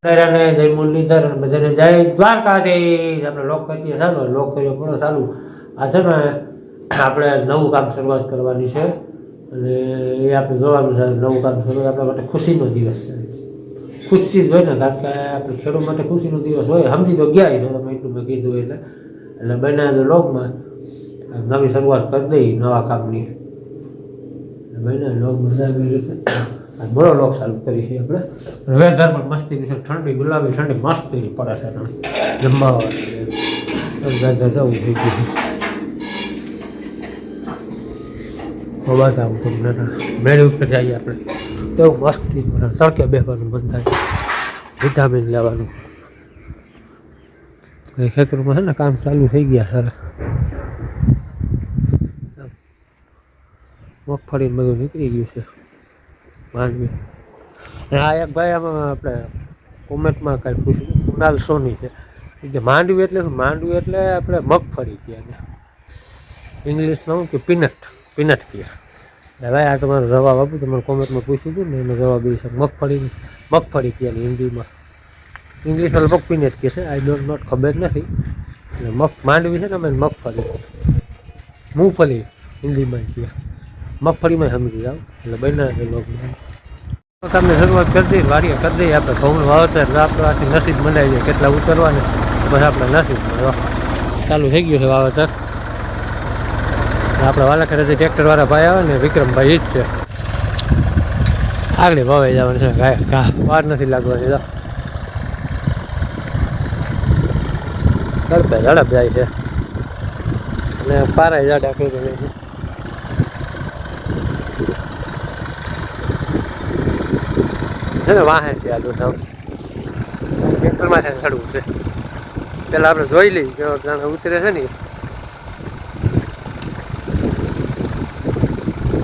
ને જય મુરલીધર અને બધાને જય દ્વારકાધીશ. આપણે લોક કરીએ ચાલુ, લોક કર્યો પૂરો ચાલુ. આ છે ને આપણે નવું કામ શરૂઆત કરવાની છે અને એ આપણે જોવાનું છે. નવું કામ શરૂઆત આપણા માટે ખુશીનો દિવસ છે. ખુશી જ હોય ને, કારણ કે આપણે ખેડૂત માટે ખુશીનો દિવસ હોય. સમજી તો ગયા છો તમે, એટલું મેં કીધું એટલે બન્યા લોગમાં નવી શરૂઆત કરી દઈ નવા કામની. બન્યા લોગમાં બોલો લોક ચાલુ કરી છે આપણે. વેધર પણ મસ્તી છે, ઠંડી ગુલાબી ઠંડી મસ્તી પડે છે. જમવાની વેધર જવું થઈ ગયું આમ તમને મેળી ઉપર જઈએ આપણે એવું મસ્તી પડે. તડકે બેસવાનું મન થાય, વિટામિન લેવાનું. ખેતરમાં છે ને કામ ચાલુ થઈ ગયા સર. મગફળી બધું નીકળી ગયું છે માંડવી. આ એક ભાઈ આમાં આપણે કોમેન્ટમાં કાંઈ પૂછ્યું, કુણાલ સોની છે કે માંડવી એટલે શું? માંડવી એટલે આપણે મગફળી કહે, ઇંગ્લિશમાં શું કે પીનટ કહે. ભાઈ આ તમારો જવાબ આપું, તમારે કોમેન્ટમાં પૂછ્યું હતું ને એનો જવાબ એ છે મગફળી કહે ને હિન્દીમાં. ઇંગ્લિશમાં લગભગ પીનટ કહે છે, આઈ ડોન્ટ નોટ, ખબર નથી. એટલે માંડવી છે ને અમે મગફળી, મૂંગફળી હિન્દીમાં કહે, મગફળીમાં સમજી જાઓ. એટલે બન્યા લોકો કામની શરૂઆત કરી દઈએ, વાડીએ કરી દઈએ. આપણે ઘઉંનું વાવતર આપણે આખી નસીબ મંડાઈ જાય, કેટલા ઉતરવાને બસ આપણા નસીબ ચાલુ થઈ ગયું છે વાવતર. આપણે વાલા ખેડે ટ્રેક્ટરવાળા ભાઈ આવે ને વિક્રમભાઈ જ છે. આગળ વાવાઈ જવાનું છે, ઘા વાર નથી લાગવાની. ઝડપે ઝડપ જાય છે અને પારાય જાડા કરી દે છે. ને વાહે છે આલુ સાવ ટ્રેક્ટરમાં છે ચડવું છે. પેલા આપણે જોઈ લઈએ કે જાણે ઉતરે છે ને.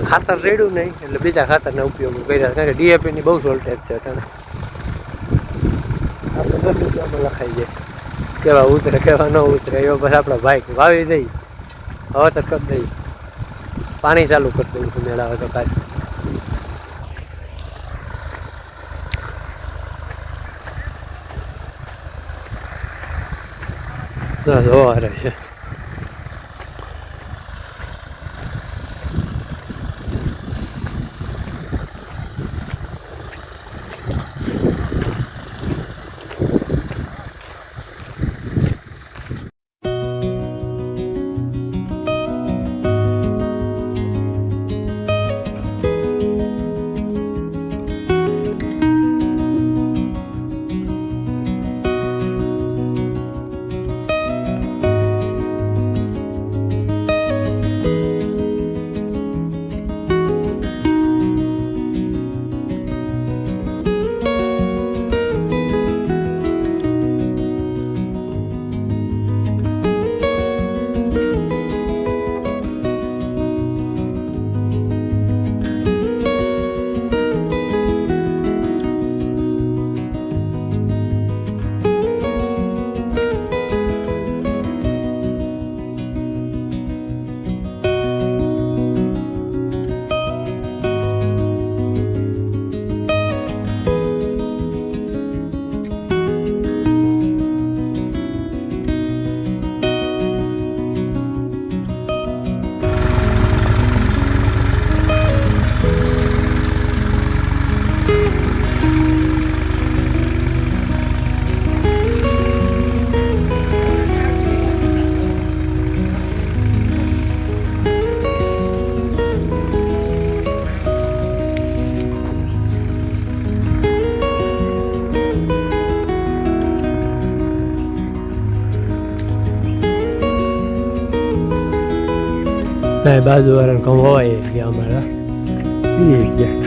ખાતર રેડ્યું નહીં એટલે બીજા ખાતરના ઉપયોગ કર્યા, કારણ કે ડીએપીની બહુ શોર્ટેજ છે. આપણે 10 રૂપિયામાં લખાઈ જાય કેવા ઉતરે કેવા ન ઉતરે. એવો બસ આપણા ભાઈ વાવી દઈ, હવે તો કરી દઈએ, પાણી ચાલુ કરી દઈએ તો મેળાવે તો કાંઈ. જોવા રહે છે બાજુવાળાને કમાવાય ગયા અમારા પી ગયા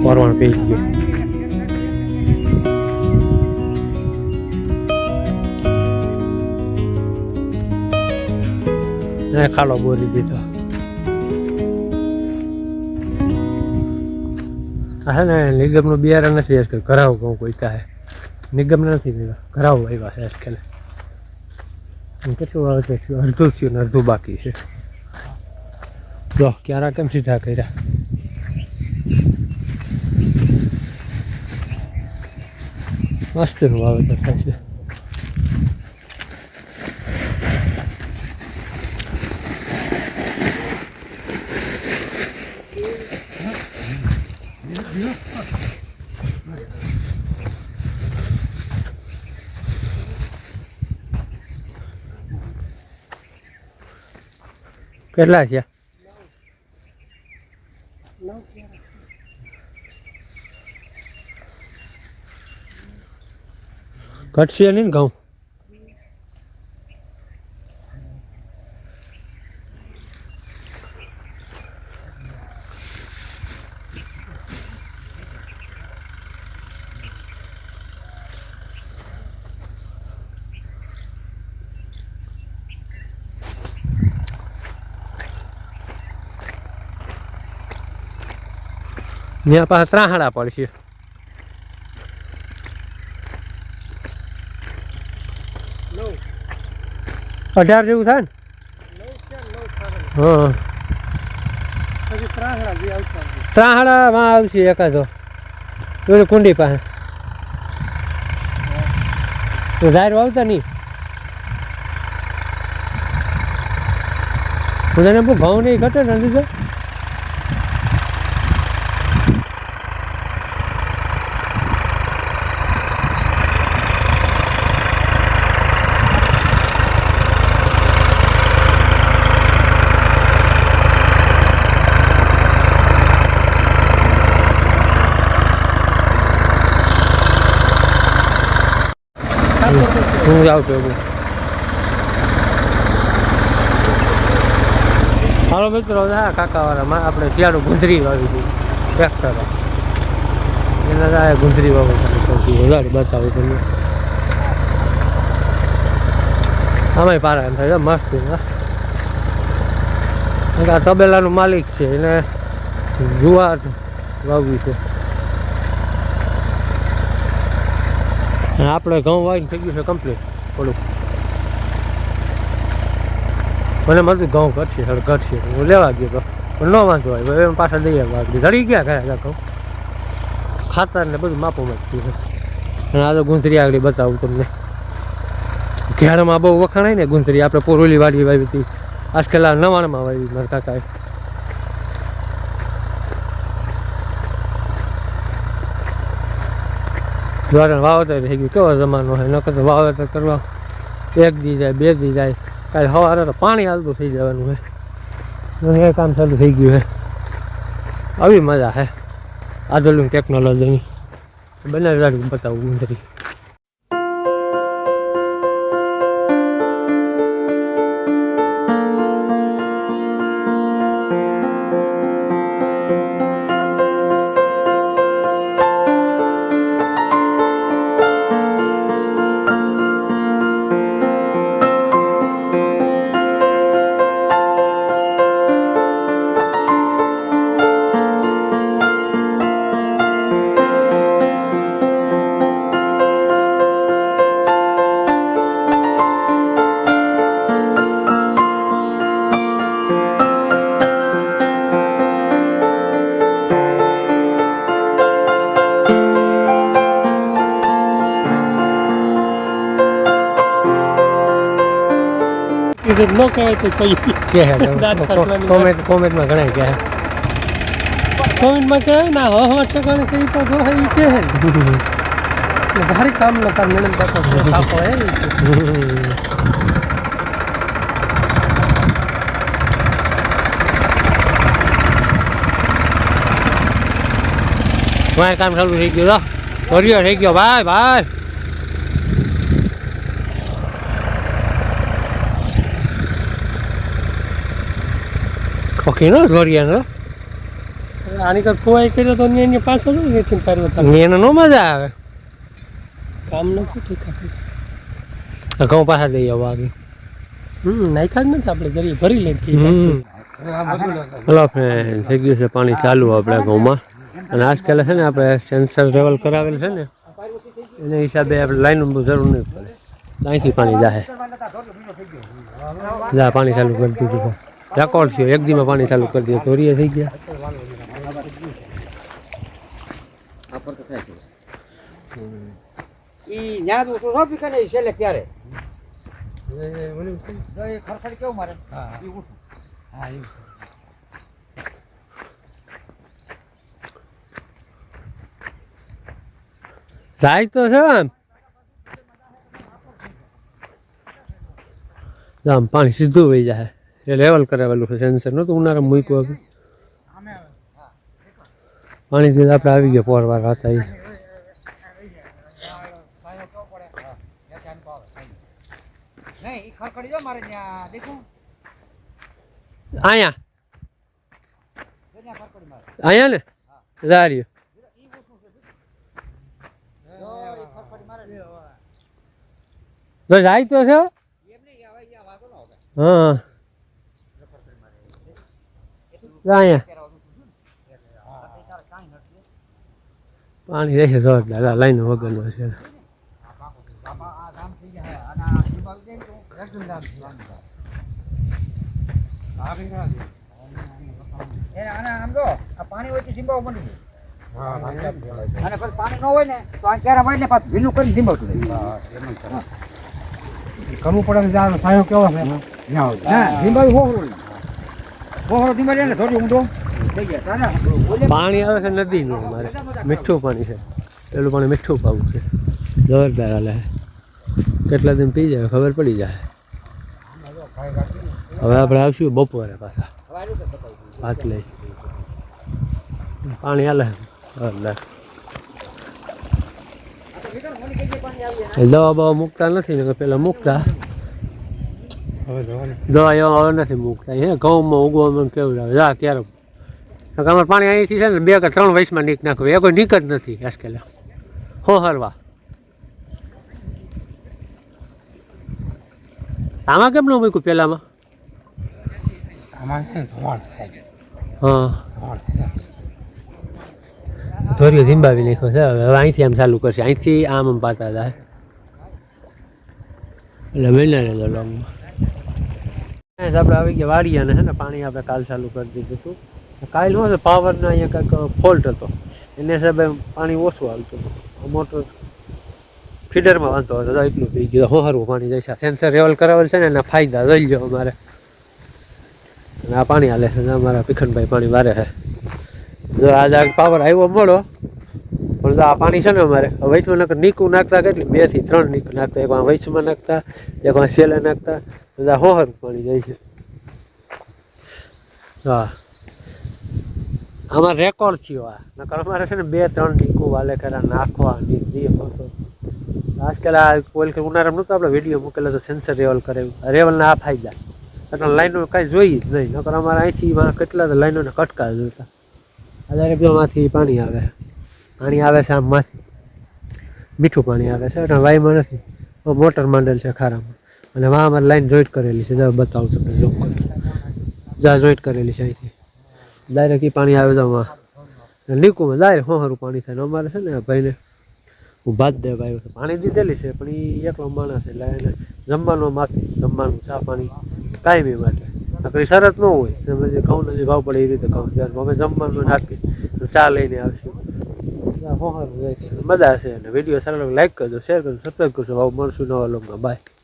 પરવાણ પી ગયો, ખાલો બોરી દીધો. હા ને નિગમનું બિયારણ નથી આજકાલ, ઘરાવ કહું કોઈ થાય નિગમ નથી, ઘરાવ આવ્યા છે આજકાલ. કેટલું વાવેતર થયું? અડધું થયું ને અડધું બાકી છે. જો ક્યારા કેમ સીધા કર્યા. મસ્તનું વાવેતર થાય છે. કેટલા છે? ઘટશે નહીં ને ઘઉં? ત્યાં પાસે ત્રાહડા પડશે. અઢાર જેવું થાય ને? હા ત્રાહડામાં આવશે એકાદો કુંડી પાસે. જાહેર વાવતા નહીં. બધાને બહુ ઘઉં નહીં ઘટે ને લીધે. હું જાઉં છું. હાલો મિત્રો, હા કાકાવાળામાં આપણે શિયાળું ગુંદરી વાવી હતી ટ્રેક્ટર. એના ગુંદરી વાવું વધારે બતાવું તમને. આમાંય પારા એમ થાય મસ્ત. આ તબેલાનું માલિક છે, એને જુવાર વાવ્યું છે. આપણે ઘઉં વાવીને થઈ ગયું છે કમ્પ્લીટ. થોડુંક મને મળતું ઘઉં ઘટશે ઘટશે. હું લેવા ગયો તો પણ ન વાંધો હોય. એમ પાછા દઈ આવ્યા. ધરી ગયા ગયા ઘઉં. ખાતર ને બધું માપોમાં જ થયું. અને આ તો ગુંદરી આગળ બતાવું તમને. ઘેરમાં બહુ વખાણાય ને ગુંદરી. આપણે પોરોલી વાડી વાવી હતી. આજકાલ આ નવાણમાં વાવી મારા કાકાએ. દ્વારા વાવેતર થઈ ગયું. કેવો જમાનો હોય. નકર તો વાવેતર કરવા એક દી જાય, બે દી જાય. કાલે સવારે તો પાણી હાલતું થઈ જવાનું હોય. એ કામ ચાલુ થઈ ગયું છે. આવી મજા છે આધુનિક ટેકનોલોજીની. બનાવી રાખું બતાવું ગુંદરી. ન કહેવાય તો કઈ કહે. કોમેન્ટમાં ઘણા કહે. કોમેન્ટમાં કહે ના હવે ટકાને કઈ તો જો એ કહે. ભારી કામ ન કામ મેડમ પાકો મારે કામ ચાલુ થઈ ગયું. કર્યો થઈ ગયો ભાઈ ભાઈ. ઓકે નો રોરિયાનો આની કર કોઈ કર્યો તો એની પાછો જ નથી પાડવા. એને નો મજા આવે. કામ નથી ઠીક છે. ઘઉં પાછા દઈ આવવા આગળ. નાખ્યા જ નથી આપણે જરી ભરી લઈ. હલો ફ્રેન્ડ, થઈ ગયું છે પાણી ચાલુ આપણે ઘઉંમાં. અને આજકાલ છે ને આપણે સેન્સર લેવલ કરાવેલ છે ને એને હિસાબે આપણે લાઈનનું જરૂર નહીં પડે. અહીંથી પાણી જાય. જા પાણી ચાલુ કરી દીધું. રેકોર્ડ થયો એક દીમાં પાણી ચાલુ કરી દે ધોરીએ થઈ ગયા ઈ ન્યાદ ઉસો નો પી કરે છેલે ક્યારે એ ખરખડ કેવું મારે હા ઈ ઉઠ હા ઈ જાય તો છે આમ પાણી સીધું વહી જાય એ લેવલ કરાવેલું છે સેન્સર નહોતું ઉનાળામાં મૂક્યું હતું પાણી દીધું આપણે આવી ગયા પોરવાર હતા એ નહીં ઈ ખરખડી જો મારે ત્યાં દેખો અહીંયા ત્યાં ખરખડી મારે અહીંયા ને જારીએ ઈ ઉઠું છે જો ઈ ખરખડી મારે તો જાય તો છે એમ નહીં આવે યા વાગો ન હોગે હા અહીંયા પાણી રહેશે જોરદાર લાઈન વગરનો છે પાણી હોય તો ઝીંબાવ બની અને પછી પાણી ન હોય ને તો આ ક્યારે હોય ને પાછું ભીનું કરીને ઝીંબાવતું કરવું પડે સાયો કેવો છે ઝીંબાવી હોહરો ઝીંબાવી ને થોડી ઊંડો થઈ ગયા પાણી આવે છે નદીનું અમારે મીઠું પાણી છે પેલું પાણી મીઠું પાવું છે જોરદાર હાલે કેટલા દિન પી જાય ખબર પડી જાય હવે આપણે આવશું બપોરે પાછા ભાત લઈ પાણી હાલે જોરદાર દવા બવા મૂકતા નથી ને પેલા મૂકતા દવા એવા હવે નથી મૂકતા હે ઘઉંમાં ઉગવામાં કેવું આવે જા ક્યારે અમારે પાણી અહીંથી છે ને 2 કે 3 વર્ષમાં નીક નાખવું એ કોઈ નીક જ નથી આજકાલ હો હરવા આમાં કેમ ન મૂક્યું પેલામાં હા ધોરીઓ ધીંબાવી નાખ્યો છે હવે અહીંથી આમ ચાલુ કરશે અહીંથી આમ આમ પાતા જાય એટલે મહિના રહેલો લોંગમાં આપણે આવી ગયા વાડિયાને છે ને પાણી આપણે કાલ ચાલુ કરી દીધું હતું કાલ શું છે પાવરનો અહીંયા કંઈક ફોલ્ટ હતો એને હિસાબે પાણી ઓછું આવતું હતું મોટર ફીડરમાં વાંધો હતો એટલું પી ગયું હોહરવું પાણી જાય છે સેન્સર લેવલ કરાવેલ છે ને એના ફાયદા લઈ લો અમારે અને આ પાણી હાલે છે અમારા ભીખનભાઈ પાણી વારે છે જો આજે પાવર આવ્યો મળો પણ આ પાણી છે ને અમારે વૈસમાં નાખતા નીકું નાખતા કેટલી 2 થી 3 નીકું નાખતા એક વૈસમાં નાખતા એક સેલે નાખતા બધા હોહર પાણી જાય છે હા આમાં રેકોર્ડ થયો આ નકર અમારે છે ને 2-3 નીકું વાલે કરા નાખવા નીકળી હતો આજકાલ આ કોલ કે ઉનાળામાં નહોતો આપણે વિડીયો મૂકેલો તો સેન્સર રેવલ કરે રેવલના આ ફાયદા એટલે લાઈનો કાંઈ જોઈ જ નહીં નકર અમારે અહીંથી કેટલા લાઈનોને કટકા જોતા અત્યારે બધુંમાંથી પાણી આવે છે આમમાંથી મીઠું પાણી આવે છે એટલે વાયમાં નથી મોટર માંડેલ છે ખારામાં અને વાં અમારે લાઈન જોઈન્ટ કરેલી છે જરા બતાવું તમને જો જ્યાં જોઈન્ટ કરેલી છે અહીંથી ડાયરેક્ટ એ પાણી આવે તો લીકુમાં ડાયરેક્ટ હોહરું પાણી થાય અમારે છે ને ભાઈને હું ભાત દેવા આવ્યો છે પાણી દીધેલી છે પણ એ એકલો માણસ એટલે એને જમવાનું માફી જમવાનું ચા પાણી કાયમી માટે નકર શરત ન હોય તમે જે ઘઉંનો જે ભાવ પડે એ રીતે કહું ત્યારે અમે જમવાનું નાખી ચા લઈને આવશું હોહરું જાય છે મજા હશે અને વિડીયો સારા લાઈક કરજો શેર કરજો સબસ્ક્રાઈબ કરજો ભાવ મળશું નવા લોકોમાં બાય